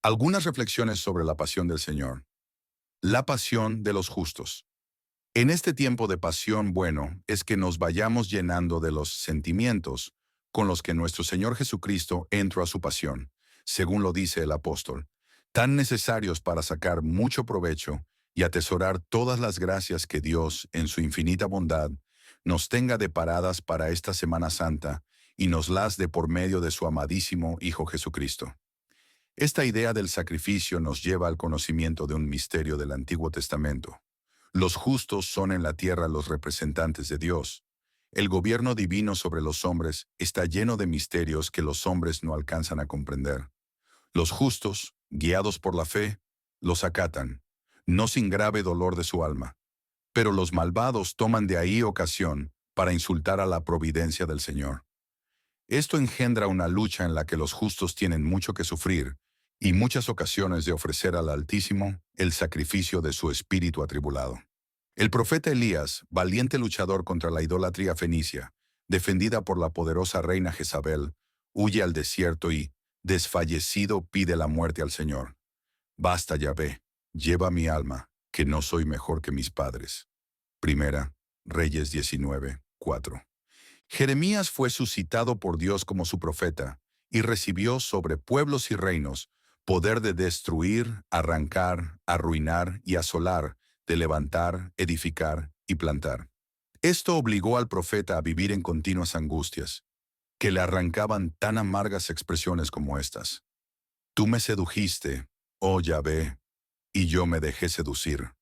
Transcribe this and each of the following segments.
Algunas reflexiones sobre la pasión del Señor. La pasión de los justos. En este tiempo de pasión bueno es que nos vayamos llenando de los sentimientos con los que nuestro Señor Jesucristo entró a su pasión, según lo dice el apóstol, tan necesarios para sacar mucho provecho y atesorar todas las gracias que Dios, en su infinita bondad, nos tenga deparadas para esta Semana Santa y nos las dé por medio de su amadísimo Hijo Jesucristo. Esta idea del sacrificio nos lleva al conocimiento de un misterio del Antiguo Testamento. Los justos son en la tierra los representantes de Dios. El gobierno divino sobre los hombres está lleno de misterios que los hombres no alcanzan a comprender. Los justos, guiados por la fe, los acatan, no sin grave dolor de su alma. Pero los malvados toman de ahí ocasión para insultar a la providencia del Señor. Esto engendra una lucha en la que los justos tienen mucho que sufrir y muchas ocasiones de ofrecer al Altísimo el sacrificio de su espíritu atribulado. El profeta Elías, valiente luchador contra la idolatría fenicia, defendida por la poderosa reina Jezabel, huye al desierto y, desfallecido, pide la muerte al Señor. Basta, Yahvé, lleva mi alma, que no soy mejor que mis padres. Primera, Reyes 19:4. Jeremías fue suscitado por Dios como su profeta y recibió sobre pueblos y reinos poder de destruir, arrancar, arruinar y asolar, de levantar, edificar y plantar. Esto obligó al profeta a vivir en continuas angustias, que le arrancaban tan amargas expresiones como estas. Tú me sedujiste, oh Yahvé, y yo me dejé seducir.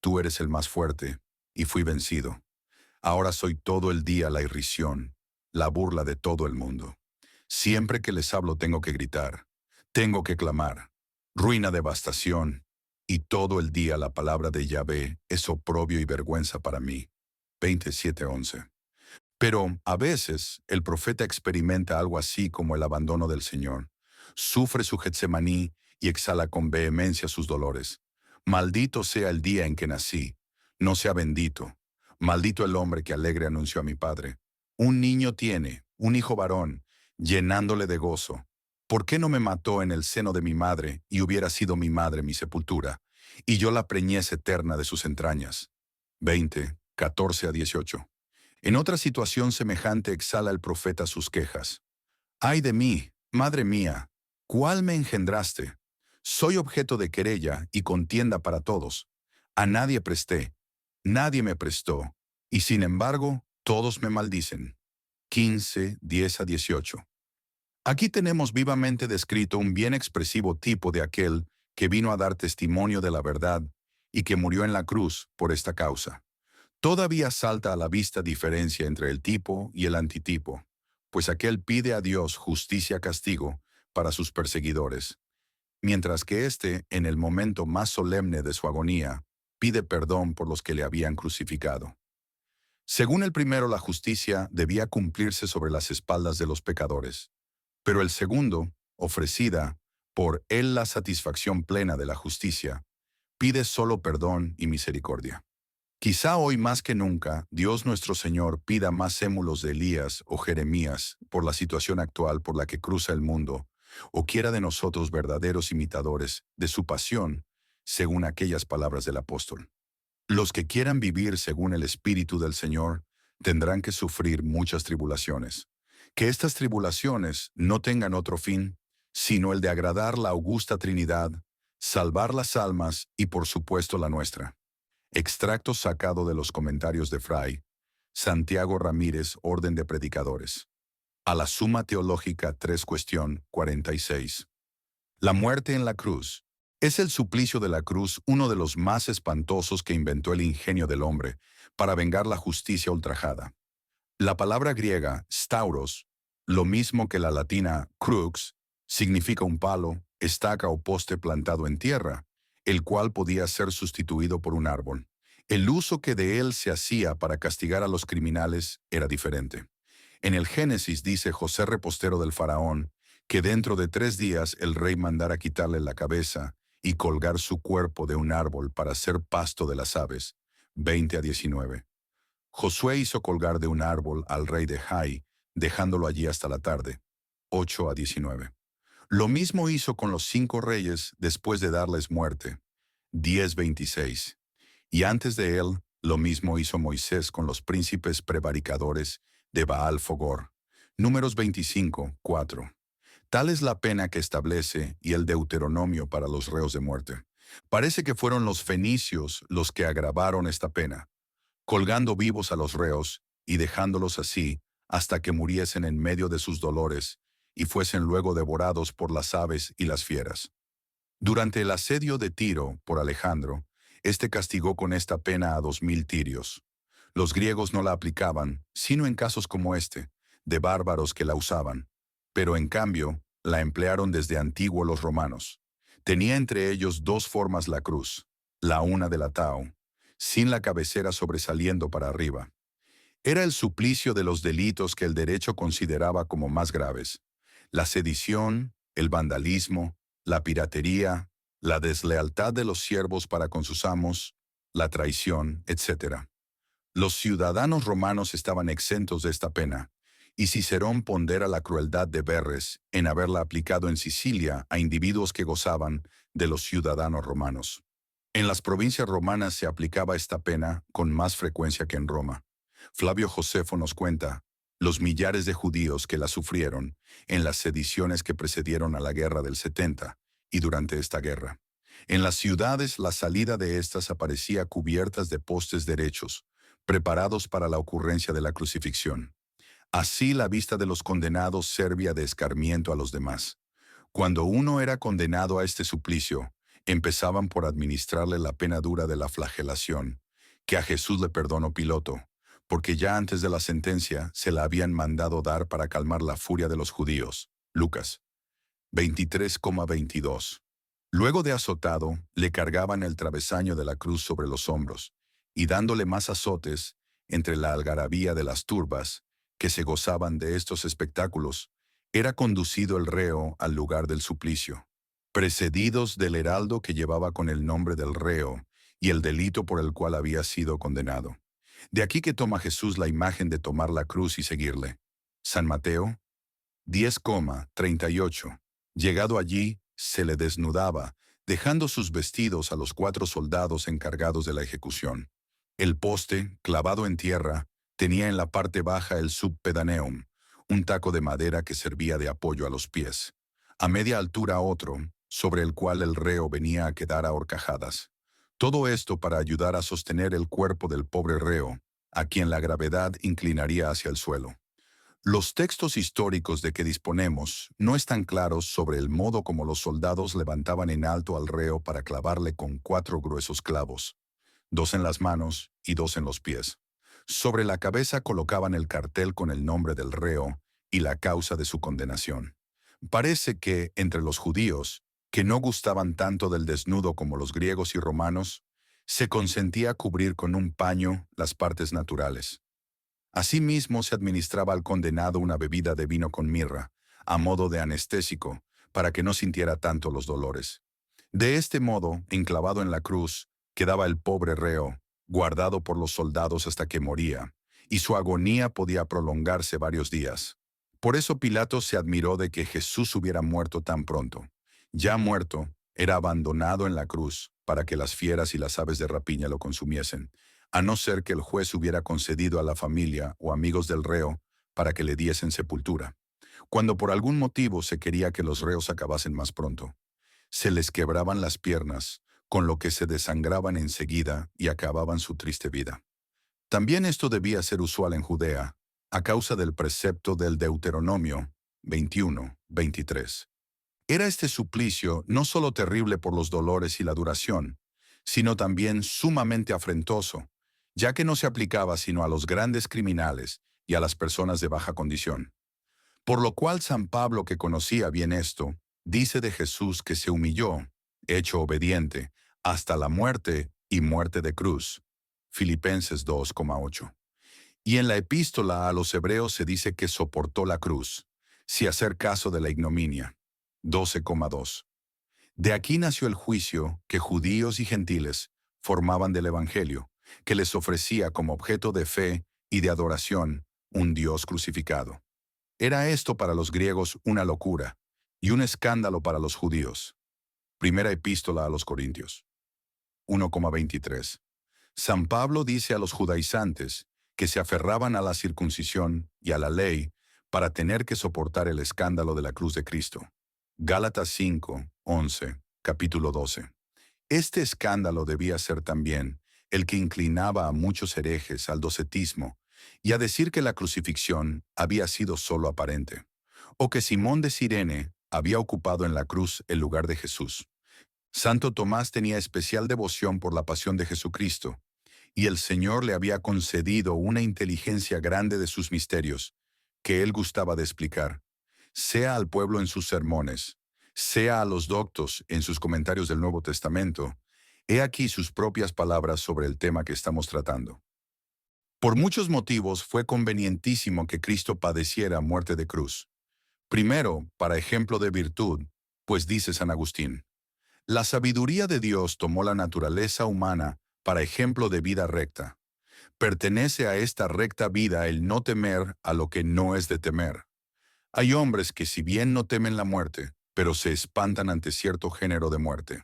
Tú eres el más fuerte, y fui vencido. Ahora soy todo el día la irrisión, la burla de todo el mundo. Siempre que les hablo tengo que gritar, tengo que clamar. Ruina, devastación, y todo el día la palabra de Yahvé es oprobio y vergüenza para mí. 27:11. Pero, a veces, el profeta experimenta algo así como el abandono del Señor. Sufre su Getsemaní y exhala con vehemencia sus dolores. Maldito sea el día en que nací, no sea bendito. Maldito el hombre que alegre anunció a mi padre. Un niño tiene, un hijo varón, llenándole de gozo. ¿Por qué no me mató en el seno de mi madre y hubiera sido mi madre mi sepultura, y yo la preñez eterna de sus entrañas? 20:14-18. En otra situación semejante exhala el profeta sus quejas. ¡Ay de mí, madre mía! ¿Cuál me engendraste? Soy objeto de querella y contienda para todos. A nadie presté, nadie me prestó, y sin embargo, todos me maldicen. 15:10-18. Aquí tenemos vivamente descrito un bien expresivo tipo de aquel que vino a dar testimonio de la verdad y que murió en la cruz por esta causa. Todavía salta a la vista diferencia entre el tipo y el antitipo, pues aquel pide a Dios justicia-castigo para sus perseguidores, mientras que éste, en el momento más solemne de su agonía, pide perdón por los que le habían crucificado. Según el primero, la justicia debía cumplirse sobre las espaldas de los pecadores, pero el segundo, ofrecida por él la satisfacción plena de la justicia, pide solo perdón y misericordia. Quizá hoy más que nunca, Dios nuestro Señor pida más émulos de Elías o Jeremías por la situación actual por la que cruza el mundo, o quiera de nosotros verdaderos imitadores de su pasión, según aquellas palabras del apóstol. Los que quieran vivir según el Espíritu del Señor tendrán que sufrir muchas tribulaciones. Que estas tribulaciones no tengan otro fin, sino el de agradar la augusta Trinidad, salvar las almas y por supuesto la nuestra. Extracto sacado de los comentarios de Fray Santiago Ramírez, Orden de Predicadores. A la Suma Teológica 3:46. La muerte en la cruz. Es el suplicio de la cruz uno de los más espantosos que inventó el ingenio del hombre para vengar la justicia ultrajada. La palabra griega stauros, lo mismo que la latina crux, significa un palo, estaca o poste plantado en tierra, el cual podía ser sustituido por un árbol. El uso que de él se hacía para castigar a los criminales era diferente. En el Génesis dice José, repostero del faraón, que dentro de 3 días el rey mandara quitarle la cabeza y colgar su cuerpo de un árbol para ser pasto de las aves. 20-19. Josué hizo colgar de un árbol al rey de Jai, dejándolo allí hasta la tarde. 8-19. Lo mismo hizo con los 5 reyes después de darles muerte. 10:26. Y antes de él, lo mismo hizo Moisés con los príncipes prevaricadores de Baal Fogor. Números 25:4. Tal es la pena que establece y el Deuteronomio para los reos de muerte. Parece que fueron los fenicios los que agravaron esta pena, colgando vivos a los reos y dejándolos así hasta que muriesen en medio de sus dolores y fuesen luego devorados por las aves y las fieras. Durante el asedio de Tiro por Alejandro, este castigó con esta pena a 2000 tirios. Los griegos no la aplicaban, sino en casos como este, de bárbaros que la usaban, pero en cambio la emplearon desde antiguo los romanos. Tenía entre ellos 2 formas la cruz, la una de latao, sin la cabecera sobresaliendo para arriba. Era el suplicio de los delitos que el derecho consideraba como más graves: la sedición, el vandalismo, la piratería, la deslealtad de los siervos para con sus amos, la traición, etc. Los ciudadanos romanos estaban exentos de esta pena, y Cicerón pondera la crueldad de Verres en haberla aplicado en Sicilia a individuos que gozaban de los ciudadanos romanos. En las provincias romanas se aplicaba esta pena con más frecuencia que en Roma. Flavio Josefo nos cuenta los millares de judíos que la sufrieron en las sediciones que precedieron a la guerra del 70 y durante esta guerra. En las ciudades la salida de estas aparecía cubiertas de postes derechos, preparados para la ocurrencia de la crucifixión. Así la vista de los condenados servía de escarmiento a los demás. Cuando uno era condenado a este suplicio, empezaban por administrarle la pena dura de la flagelación, que a Jesús le perdonó Piloto, porque ya antes de la sentencia se la habían mandado dar para calmar la furia de los judíos. Lucas 23:22. Luego de azotado, le cargaban el travesaño de la cruz sobre los hombros, y dándole más azotes, entre la algarabía de las turbas, que se gozaban de estos espectáculos, era conducido el reo al lugar del suplicio, precedidos del heraldo que llevaba con el nombre del reo y el delito por el cual había sido condenado. De aquí que toma Jesús la imagen de tomar la cruz y seguirle. San Mateo 10:38. Llegado allí, se le desnudaba, dejando sus vestidos a los 4 soldados encargados de la ejecución. El poste, clavado en tierra, tenía en la parte baja el subpedaneum, un taco de madera que servía de apoyo a los pies. A media altura otro, sobre el cual el reo venía a quedar a horcajadas. Todo esto para ayudar a sostener el cuerpo del pobre reo, a quien la gravedad inclinaría hacia el suelo. Los textos históricos de que disponemos no están claros sobre el modo como los soldados levantaban en alto al reo para clavarle con 4 gruesos clavos, 2 en las manos y 2 en los pies. Sobre la cabeza colocaban el cartel con el nombre del reo y la causa de su condenación. Parece que, entre los judíos, que no gustaban tanto del desnudo como los griegos y romanos, se consentía cubrir con un paño las partes naturales. Asimismo se administraba al condenado una bebida de vino con mirra, a modo de anestésico, para que no sintiera tanto los dolores. De este modo, enclavado en la cruz, quedaba el pobre reo, guardado por los soldados hasta que moría, y su agonía podía prolongarse varios días. Por eso Pilato se admiró de que Jesús hubiera muerto tan pronto. Ya muerto, era abandonado en la cruz para que las fieras y las aves de rapiña lo consumiesen, a no ser que el juez hubiera concedido a la familia o amigos del reo para que le diesen sepultura. Cuando por algún motivo se quería que los reos acabasen más pronto, se les quebraban las piernas, con lo que se desangraban enseguida y acababan su triste vida. También esto debía ser usual en Judea, a causa del precepto del Deuteronomio 21:23. Era este suplicio no solo terrible por los dolores y la duración, sino también sumamente afrentoso, ya que no se aplicaba sino a los grandes criminales y a las personas de baja condición. Por lo cual San Pablo, que conocía bien esto, dice de Jesús que se humilló, hecho obediente, hasta la muerte y muerte de cruz. Filipenses 2:8. Y en la epístola a los hebreos se dice que soportó la cruz, si hacer caso de la ignominia. 12:2. De aquí nació el juicio que judíos y gentiles formaban del Evangelio, que les ofrecía como objeto de fe y de adoración un Dios crucificado. Era esto para los griegos una locura, y un escándalo para los judíos. Primera epístola a los Corintios 1,23. San Pablo dice a los judaizantes que se aferraban a la circuncisión y a la ley para tener que soportar el escándalo de la cruz de Cristo. Gálatas 5:11, capítulo 12. Este escándalo debía ser también el que inclinaba a muchos herejes al docetismo y a decir que la crucifixión había sido solo aparente, o que Simón de Cirene había ocupado en la cruz el lugar de Jesús. Santo Tomás tenía especial devoción por la pasión de Jesucristo, y el Señor le había concedido una inteligencia grande de sus misterios, que él gustaba de explicar, sea al pueblo en sus sermones, sea a los doctos en sus comentarios del Nuevo Testamento. He aquí sus propias palabras sobre el tema que estamos tratando. Por muchos motivos fue convenientísimo que Cristo padeciera muerte de cruz. Primero, para ejemplo de virtud, pues dice San Agustín, la sabiduría de Dios tomó la naturaleza humana para ejemplo de vida recta. Pertenece a esta recta vida el no temer a lo que no es de temer. Hay hombres que si bien no temen la muerte, pero se espantan ante cierto género de muerte.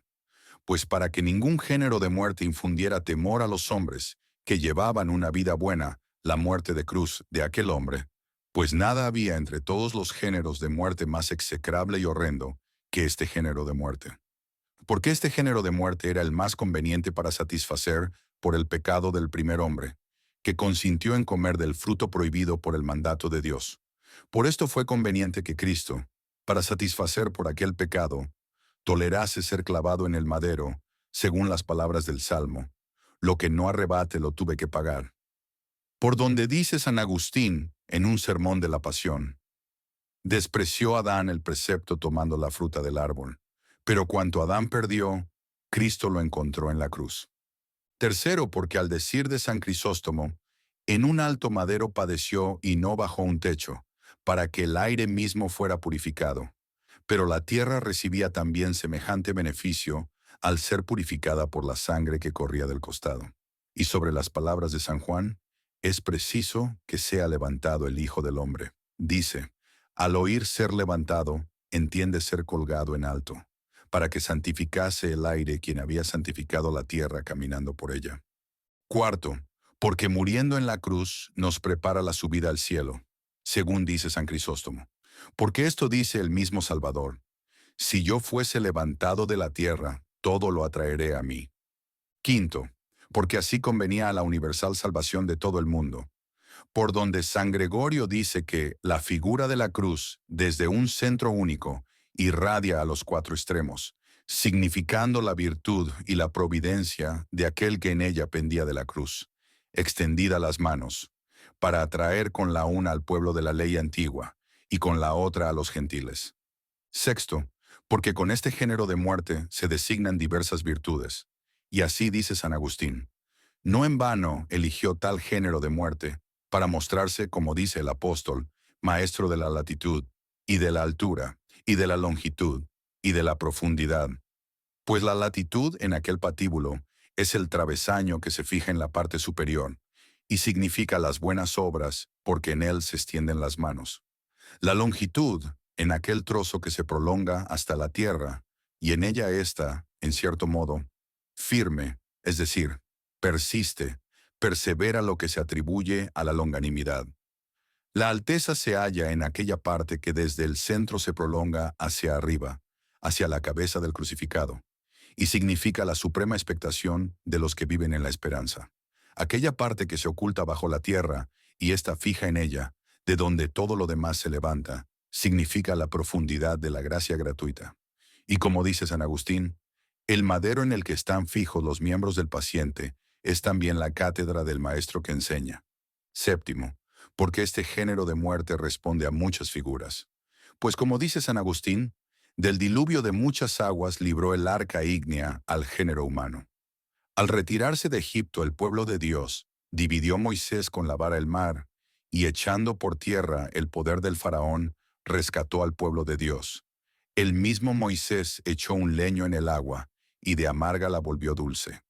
Pues para que ningún género de muerte infundiera temor a los hombres que llevaban una vida buena, la muerte de cruz de aquel hombre, pues nada había entre todos los géneros de muerte más execrable y horrendo que este género de muerte. Porque este género de muerte era el más conveniente para satisfacer por el pecado del primer hombre, que consintió en comer del fruto prohibido por el mandato de Dios. Por esto fue conveniente que Cristo, para satisfacer por aquel pecado, tolerase ser clavado en el madero, según las palabras del Salmo. Lo que no arrebate lo tuve que pagar. Por donde dice San Agustín, en un sermón de la Pasión, despreció Adán el precepto tomando la fruta del árbol, pero cuanto Adán perdió, Cristo lo encontró en la cruz. Tercero, porque al decir de San Crisóstomo, en un alto madero padeció y no bajó un techo, para que el aire mismo fuera purificado. Pero la tierra recibía también semejante beneficio al ser purificada por la sangre que corría del costado. Y sobre las palabras de San Juan, es preciso que sea levantado el Hijo del Hombre. Dice, al oír ser levantado, entiende ser colgado en alto, para que santificase el aire quien había santificado la tierra caminando por ella. Cuarto, porque muriendo en la cruz nos prepara la subida al cielo, según dice San Crisóstomo. Porque esto dice el mismo Salvador, si yo fuese levantado de la tierra, todo lo atraeré a mí. Quinto, porque así convenía a la universal salvación de todo el mundo, por donde San Gregorio dice que la figura de la cruz, desde un centro único, irradia a los cuatro extremos, significando la virtud y la providencia de aquel que en ella pendía de la cruz, extendida las manos, para atraer con la una al pueblo de la ley antigua y con la otra a los gentiles. Sexto, porque con este género de muerte se designan diversas virtudes. Y así dice San Agustín, no en vano eligió tal género de muerte, para mostrarse, como dice el apóstol, maestro de la latitud, y de la altura, y de la longitud, y de la profundidad. Pues la latitud en aquel patíbulo es el travesaño que se fija en la parte superior, y significa las buenas obras, porque en él se extienden las manos. La longitud, en aquel trozo que se prolonga hasta la tierra, y en ella está, en cierto modo, firme, es decir, persiste, persevera lo que se atribuye a la longanimidad. La alteza se halla en aquella parte que desde el centro se prolonga hacia arriba, hacia la cabeza del crucificado, y significa la suprema expectación de los que viven en la esperanza. Aquella parte que se oculta bajo la tierra y está fija en ella, de donde todo lo demás se levanta, significa la profundidad de la gracia gratuita. Y como dice San Agustín, el madero en el que están fijos los miembros del paciente es también la cátedra del maestro que enseña. Séptimo, porque este género de muerte responde a muchas figuras. Pues como dice San Agustín, del diluvio de muchas aguas libró el arca ígnea al género humano. Al retirarse de Egipto el pueblo de Dios, dividió Moisés con la vara el mar, y echando por tierra el poder del faraón, rescató al pueblo de Dios. El mismo Moisés echó un leño en el agua, y de amarga la volvió dulce.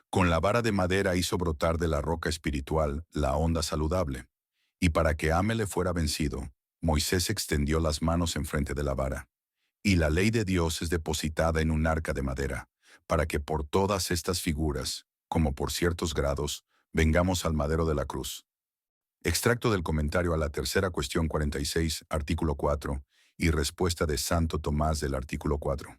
Con la vara de madera hizo brotar de la roca espiritual la onda saludable. Y para que Ame le fuera vencido, Moisés extendió las manos enfrente de la vara. Y la ley de Dios es depositada en un arca de madera, para que por todas estas figuras, como por ciertos grados, vengamos al madero de la cruz. Extracto del comentario a la tercera cuestión 46, artículo 4, y respuesta de Santo Tomás del artículo 4.